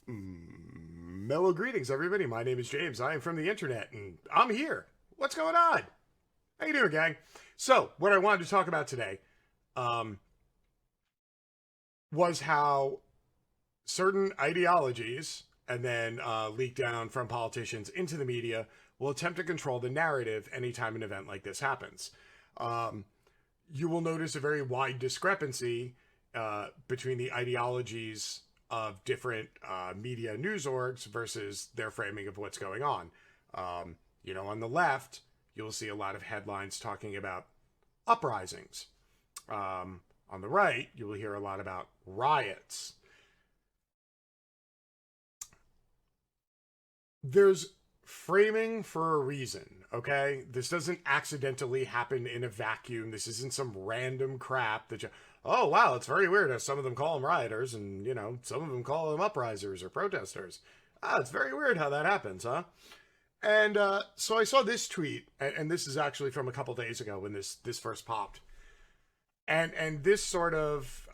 Mellow greetings, everybody. My name is James. I am from the internet, and I'm here. What's going on? How you doing, gang? So, what I wanted to talk about today um, was how certain ideologies, and then leaked down from politicians into the media, will attempt to control the narrative anytime an event like this happens. Um, you will notice a very wide discrepancy between the ideologies of different media news orgs versus their framing of what's going on. On the left, you'll see a lot of headlines talking about uprisings. On the right, you will hear a lot about riots. There's framing for a reason, okay? This doesn't accidentally happen in a vacuum. This isn't some random crap that oh, wow, it's very weird how some of them call them rioters and, some of them call them uprisers or protesters. It's very weird how that happens, huh? And so I saw this tweet, and this is actually from a couple days ago when this first popped. And this sort of,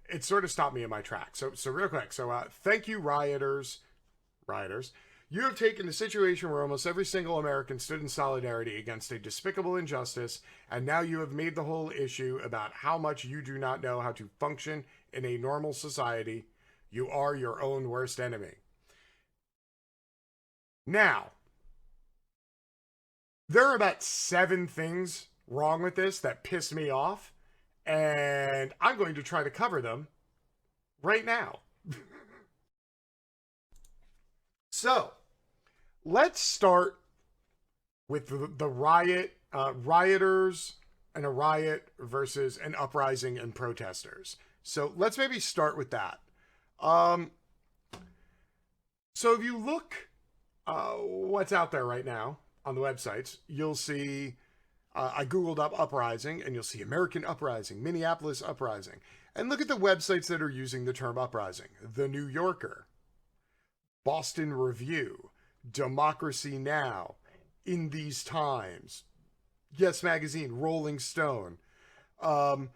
it sort of stopped me in my tracks. So real quick. So thank you, rioters. You have taken a situation where almost every single American stood in solidarity against a despicable injustice, and now you have made the whole issue about how much you do not know how to function in a normal society. You are your own worst enemy. Now, there are about 7 things wrong with this that piss me off, and I'm going to try to cover them right now. So, let's start with the rioters and a riot versus an uprising and protesters. So let's maybe start with that. So if you look what's out there right now on the websites, you'll see, I Googled up uprising, and you'll see American uprising, Minneapolis uprising. And look at the websites that are using the term uprising. The New Yorker, Boston Review, Democracy Now!, In These Times, Yes Magazine, Rolling Stone, WAPO,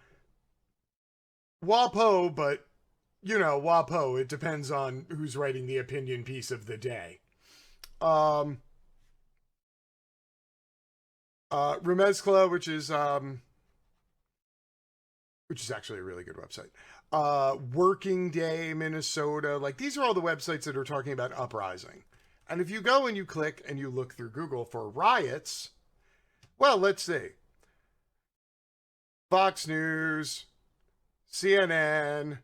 but, WAPO, it depends on who's writing the opinion piece of the day. Remezcla, which is actually a really good website. Working Day, Minnesota. Like, these are all the websites that are talking about uprising. And if you go and you click and you look through Google for riots, well, let's see. Fox News, CNN,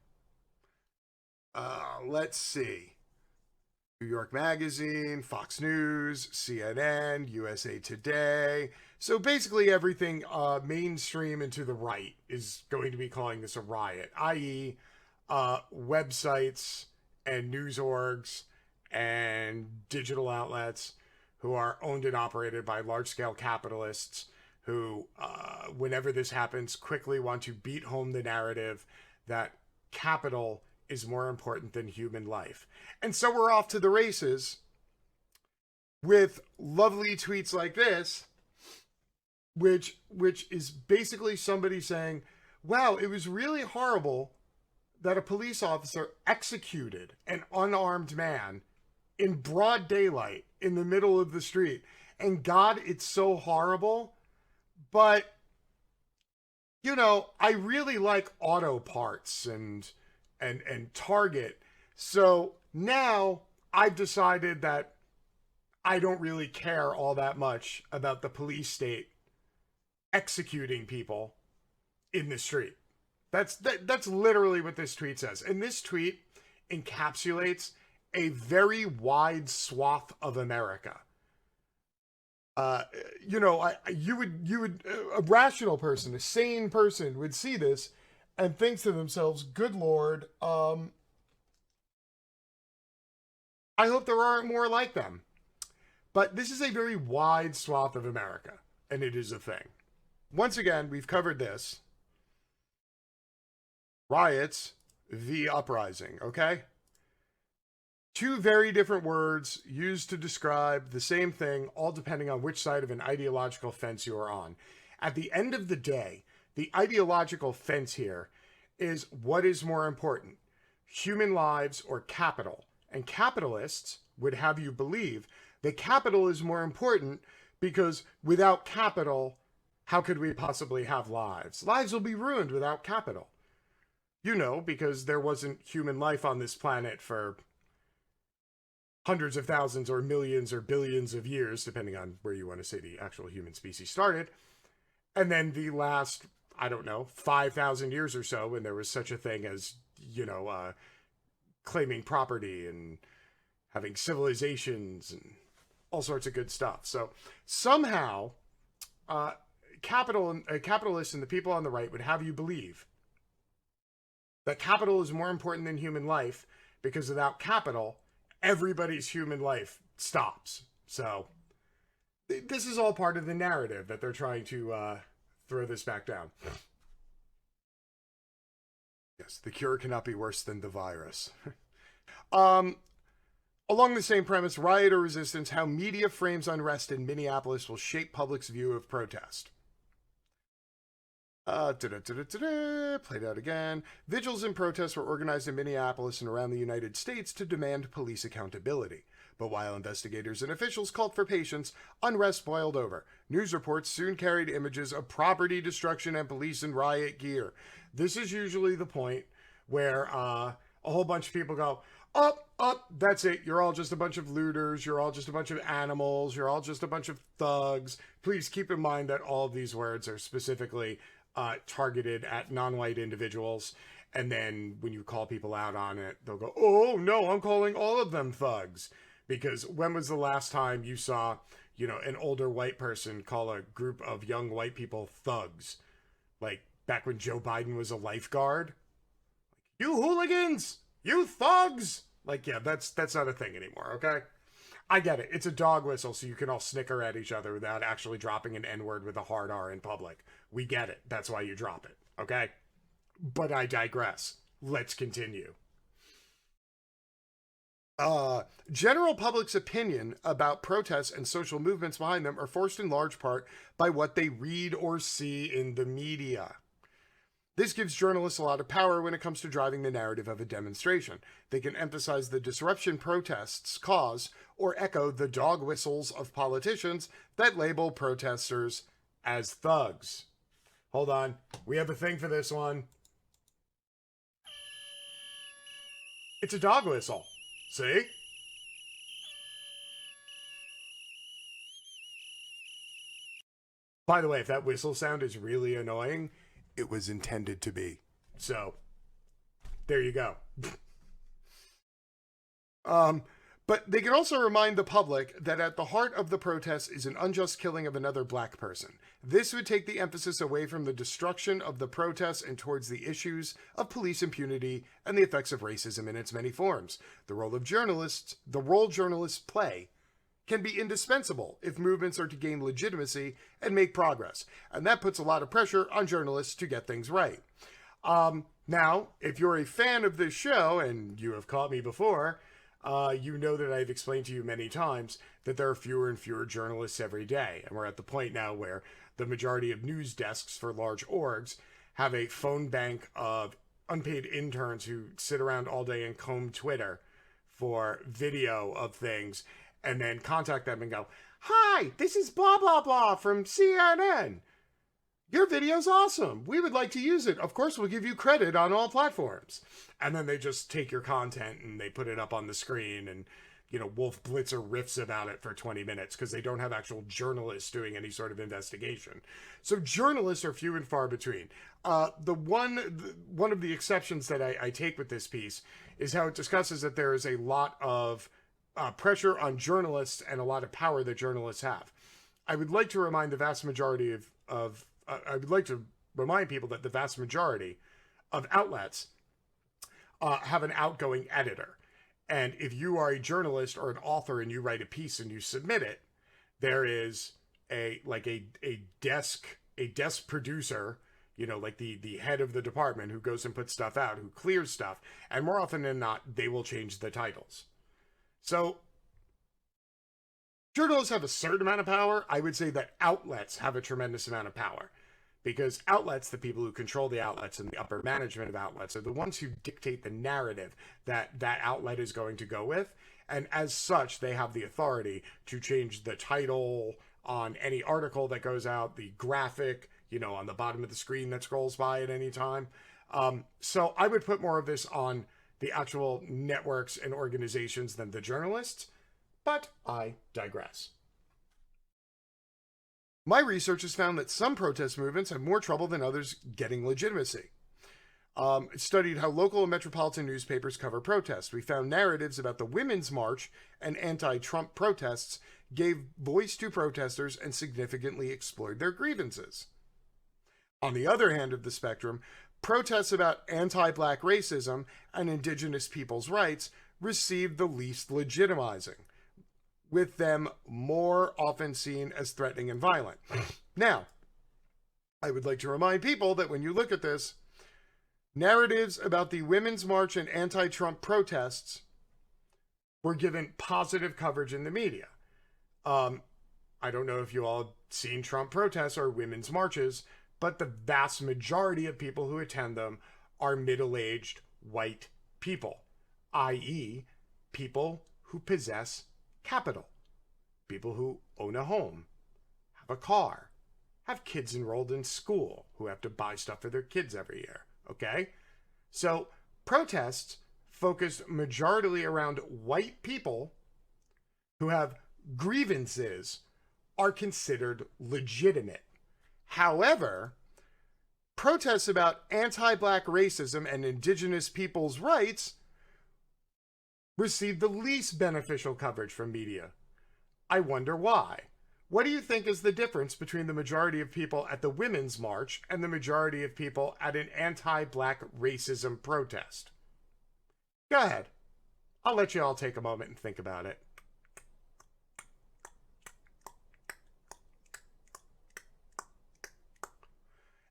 let's see. New York Magazine, Fox News, CNN, USA Today. So basically everything mainstream and to the right is going to be calling this a riot, i.e. Websites and news orgs and digital outlets who are owned and operated by large-scale capitalists who, whenever this happens, quickly want to beat home the narrative that capital is more important than human life. And so we're off to the races with lovely tweets like this, which is basically somebody saying, wow, it was really horrible that a police officer executed an unarmed man in broad daylight in the middle of the street. And God, it's so horrible. But, I really like auto parts and Target. So now I've decided that I don't really care all that much about the police state executing people in the street. That's literally what this tweet says. And this tweet encapsulates a very wide swath of America. A rational person, a sane person would see this and think to themselves, good Lord, I hope there aren't more like them. But this is a very wide swath of America, and it is a thing. Once again, we've covered this. Riots v. uprising, okay? 2 very different words used to describe the same thing, all depending on which side of an ideological fence you are on. At the end of the day, the ideological fence here is what is more important, human lives or capital. And capitalists would have you believe that capital is more important because without capital, how could we possibly have lives? Lives will be ruined without capital. You know, because there wasn't human life on this planet for hundreds of thousands or millions or billions of years, depending on where you want to say the actual human species started. And then the last, I don't know, 5,000 years or so, when there was such a thing as, claiming property and having civilizations and all sorts of good stuff. So somehow, capitalists and the people on the right would have you believe that capital is more important than human life because without capital, everybody's human life stops. So this is all part of the narrative that they're trying to throw this back down. Yes, the cure cannot be worse than the virus. Along the same premise, riot or resistance, how media frames unrest in Minneapolis will shape public's view of protest. Played out again. Vigils and protests were organized in Minneapolis and around the United States to demand police accountability. But while investigators and officials called for patience, unrest boiled over. News reports soon carried images of property destruction and police in riot gear. This is usually the point where a whole bunch of people go, up, that's it. You're all just a bunch of looters. You're all just a bunch of animals. You're all just a bunch of thugs. Please keep in mind that all of these words are specifically targeted at non-white individuals. And then when you call people out on it, they'll go, oh, no, I'm calling all of them thugs. Because when was the last time you saw, an older white person call a group of young white people thugs? Like back when Joe Biden was a lifeguard? You hooligans! You thugs! Like, yeah, that's not a thing anymore, okay? I get it. It's a dog whistle, so you can all snicker at each other without actually dropping an N-word with a hard R in public. We get it. That's why you drop it, okay? But I digress. Let's continue. General public's opinion about protests and social movements behind them are forced in large part by what they read or see in the media. This gives journalists a lot of power when it comes to driving the narrative of a demonstration. They can emphasize the disruption protests cause or echo the dog whistles of politicians that label protesters as thugs. Hold on. We have a thing for this one. It's a dog whistle. See? By the way, if that whistle sound is really annoying, it was intended to be. So, there you go. But they can also remind the public that at the heart of the protest is an unjust killing of another black person. This would take the emphasis away from the destruction of the protests and towards the issues of police impunity and the effects of racism in its many forms. The role journalists play can be indispensable if movements are to gain legitimacy and make progress. And that puts a lot of pressure on journalists to get things right. Now, if you're a fan of this show, and you have caught me before, you know that I've explained to you many times that there are fewer and fewer journalists every day. And we're at the point now where the majority of news desks for large orgs have a phone bank of unpaid interns who sit around all day and comb Twitter for video of things and then contact them and go, hi, this is blah, blah, blah from CNN. Your video's awesome. We would like to use it. Of course, we'll give you credit on all platforms. And then they just take your content and they put it up on the screen and, Wolf Blitzer riffs about it for 20 minutes because they don't have actual journalists doing any sort of investigation. So journalists are few and far between. One of the exceptions that I take with this piece is how it discusses that there is a lot of pressure on journalists and a lot of power that journalists have. I would like to remind people that the vast majority of outlets have an outgoing editor. And if you are a journalist or an author and you write a piece and you submit it, there is a desk producer, like the head of the department who goes and puts stuff out, who clears stuff. And more often than not, they will change the titles. So journalists have a certain amount of power. I would say that outlets have a tremendous amount of power. because outlets, the people who control the outlets and the upper management of outlets, are the ones who dictate the narrative that that outlet is going to go with. And as such, they have the authority to change the title on any article that goes out, the graphic, on the bottom of the screen that scrolls by at any time. So I would put more of this on the actual networks and organizations than the journalists, but I digress. My research has found that some protest movements have more trouble than others getting legitimacy. It studied how local and metropolitan newspapers cover protests. We found narratives about the Women's March and anti-Trump protests gave voice to protesters and significantly explored their grievances. On the other hand of the spectrum, protests about anti-black racism and indigenous people's rights received the least legitimizing, with them more often seen as threatening and violent. Now, I would like to remind people that when you look at this, narratives about the Women's March and anti-Trump protests were given positive coverage in the media. I don't know if you all have seen Trump protests or women's marches, but the vast majority of people who attend them are middle-aged white people, i.e., people who possess capital, people who own a home, have a car, have kids enrolled in school who have to buy stuff for their kids every year, okay? So protests focused majority around white people who have grievances are considered legitimate. However, protests about anti-black racism and indigenous people's rights received the least beneficial coverage from media. I wonder why. What do you think is the difference between the majority of people at the Women's March and the majority of people at an anti-black racism protest? Go ahead. I'll let you all take a moment and think about it.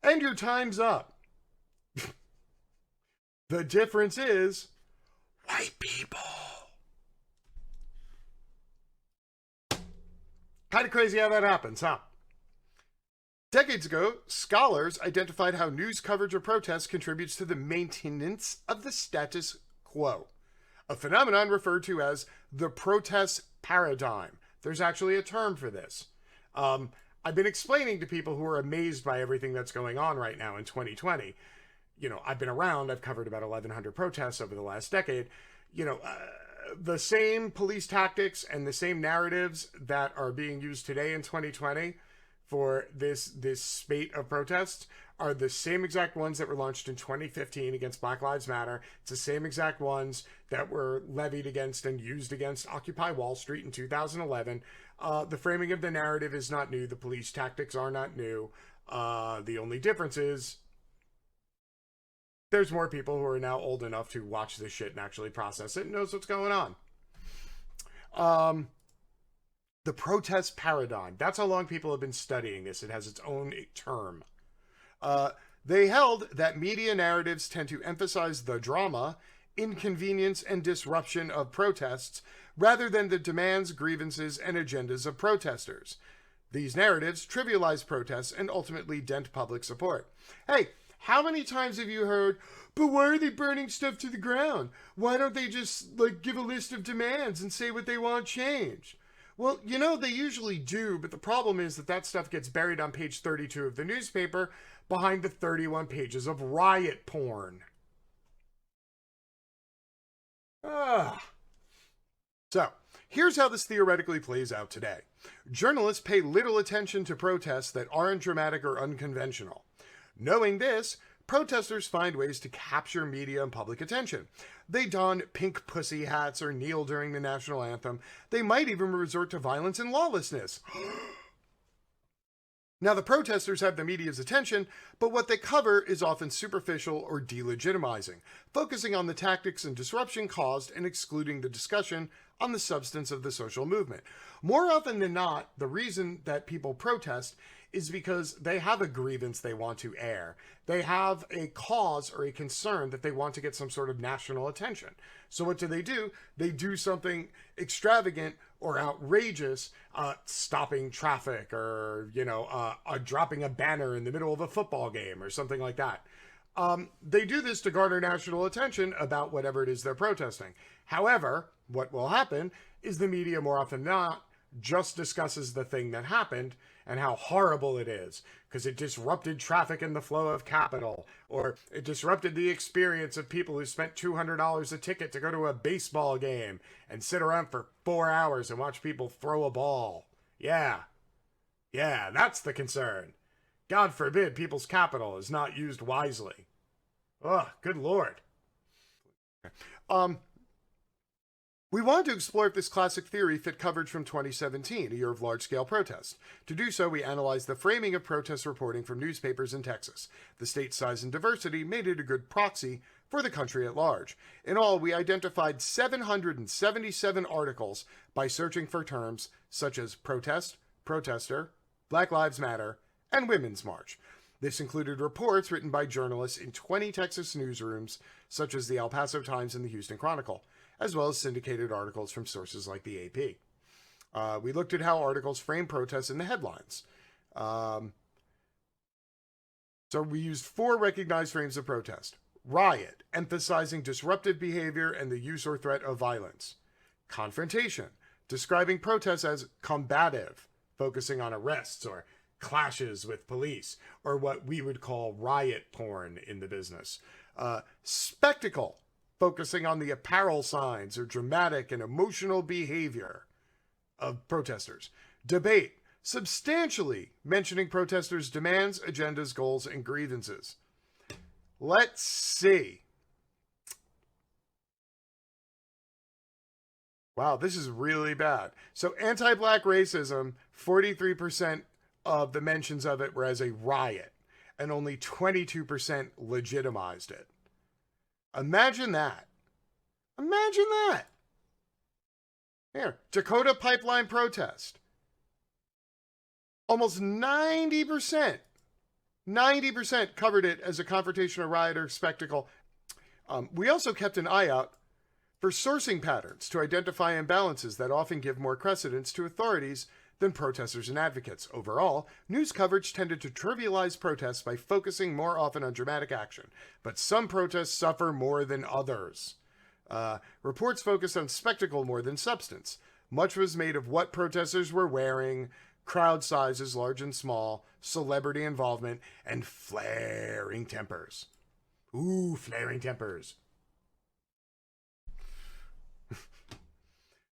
And your time's up. The difference is white people. Kind of crazy how that happens, huh? Decades ago, scholars identified how news coverage of protests contributes to the maintenance of the status quo, a phenomenon referred to as the protest paradigm. There's actually a term for this. I've been explaining to people who are amazed by everything that's going on right now in 2020. I've been around, I've covered about 1,100 protests over the last decade. The same police tactics and the same narratives that are being used today in 2020 for this spate of protests are the same exact ones that were launched in 2015 against Black Lives Matter. It's the same exact ones that were levied against and used against Occupy Wall Street in 2011. The framing of the narrative is not new. The police tactics are not new. The only difference is there's more people who are now old enough to watch this shit and actually process it and knows what's going on. The protest paradigm. That's how long people have been studying this. It has its own term. They held that media narratives tend to emphasize the drama, inconvenience, and disruption of protests rather than the demands, grievances, and agendas of protesters. These narratives trivialize protests and ultimately dent public support. Hey, how many times have you heard, but why are they burning stuff to the ground? Why don't they just give a list of demands and say what they want changed? Well, they usually do, but the problem is that stuff gets buried on page 32 of the newspaper behind the 31 pages of riot porn. So, here's how this theoretically plays out today. Journalists pay little attention to protests that aren't dramatic or unconventional. Knowing this, protesters find ways to capture media and public attention. They don pink pussy hats or kneel during the national anthem. They might even resort to violence and lawlessness. Now, the protesters have the media's attention, but what they cover is often superficial or delegitimizing, focusing on the tactics and disruption caused and excluding the discussion on the substance of the social movement. More often than not, the reason that people protest is because they have a grievance they want to air. They have a cause or a concern that they want to get some sort of national attention. So what do? They do something extravagant or outrageous, stopping traffic, or, dropping a banner in the middle of a football game or something like that. They do this to garner national attention about whatever it is they're protesting. However, what will happen is the media, more often than not, just discusses the thing that happened and how horrible it is because it disrupted traffic and the flow of capital, or it disrupted the experience of people who spent $200 a ticket to go to a baseball game and sit around for 4 hours and watch people throw a ball. Yeah, that's the concern. God forbid people's capital is not used wisely. Oh, good Lord. We wanted to explore if this classic theory fit coverage from 2017, a year of large-scale protests. To do so, we analyzed the framing of protest reporting from newspapers in Texas. The state's size and diversity made it a good proxy for the country at large. In all, we identified 777 articles by searching for terms such as protest, protester, Black Lives Matter, and Women's March. This included reports written by journalists in 20 Texas newsrooms, such as the El Paso Times and the Houston Chronicle, as well as syndicated articles from sources like the AP. We looked at how articles frame protests in the headlines. So we used 4 recognized frames of protest. Riot, emphasizing disruptive behavior and the use or threat of violence. Confrontation, describing protests as combative, focusing on arrests or clashes with police, or what we would call riot porn in the business. Spectacle, focusing on the apparel signs or dramatic and emotional behavior of protesters. Debate, substantially mentioning protesters' demands, agendas, goals, and grievances. Let's see. Wow, this is really bad. So anti-black racism, 43% of the mentions of it were as a riot, and only 22% legitimized it. Imagine that. Imagine that. Here, Dakota pipeline protest. Almost 90% covered it as a confrontation or riot or spectacle. We also kept an eye out for sourcing patterns to identify imbalances that often give more precedence to authorities than protesters and advocates. Overall, news coverage tended to trivialize protests by focusing more often on dramatic action, but some protests suffer more than others. Reports focused on spectacle more than substance. Much was made of what protesters were wearing, crowd sizes large and small, celebrity involvement, and flaring tempers. Ooh, flaring tempers.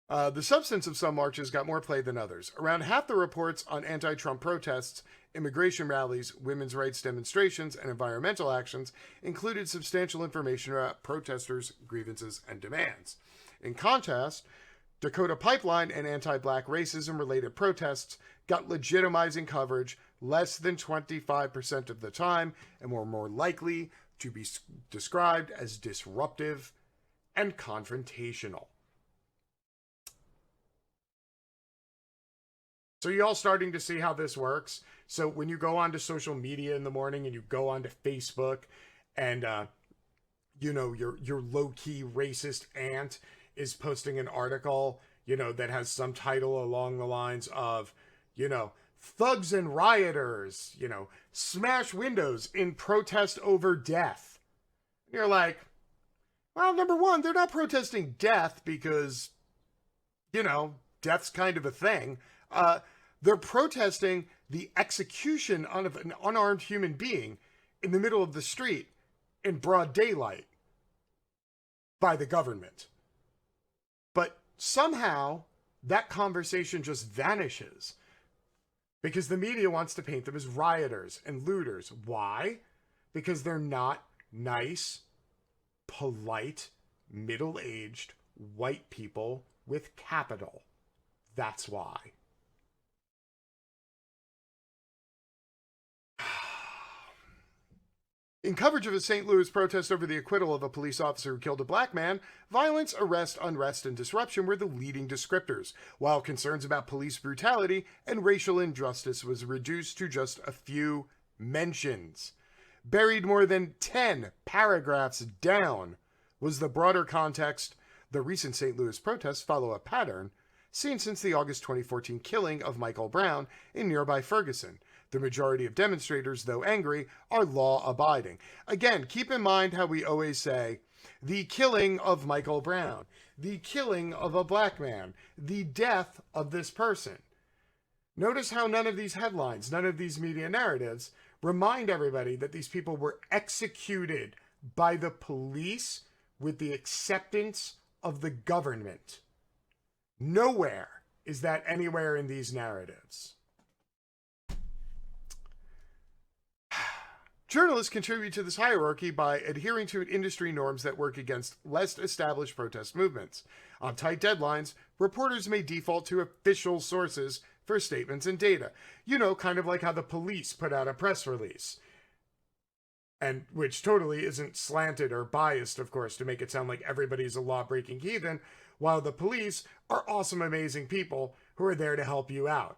The substance of some marches got more play than others. Around half the reports on anti-Trump protests, immigration rallies, women's rights demonstrations, and environmental actions included substantial information about protesters' grievances and demands. In contrast, Dakota Pipeline and anti-black racism-related protests got legitimizing coverage less than 25% of the time and were more likely to be described as disruptive and confrontational. So you all starting to see how this works? So when you go onto social media in the morning and you go onto Facebook and, your low-key racist aunt is posting an article, that has some title along the lines of, thugs and rioters, smash windows in protest over death. And you're like, well, number one, they're not protesting death because, death's kind of a thing. They're protesting the execution of an unarmed human being in the middle of the street in broad daylight by the government. But somehow that conversation just vanishes because the media wants to paint them as rioters and looters. Why? Because they're not nice, polite, middle-aged white people with capital. That's why. In coverage of a St. Louis protest over the acquittal of a police officer who killed a black man, violence, arrest, unrest, and disruption were the leading descriptors, while concerns about police brutality and racial injustice was reduced to just a few mentions. Buried more than 10 paragraphs down was the broader context. The recent St. Louis protests follow a pattern seen since the August 2014 killing of Michael Brown in nearby Ferguson. The majority of demonstrators, though angry, are law-abiding. Again, keep in mind how we always say, the killing of Michael Brown, the killing of a black man, the death of this person. Notice how none of these headlines, none of these media narratives remind everybody that these people were executed by the police with the acceptance of the government. Nowhere is that anywhere in these narratives. Journalists contribute to this hierarchy by adhering to industry norms that work against less established protest movements. On tight deadlines, reporters may default to official sources for statements and data. You know, kind of like how the police put out a press release. And which totally isn't slanted or biased, of course, to make it sound like everybody's a law-breaking heathen, while the police are awesome, amazing people who are there to help you out.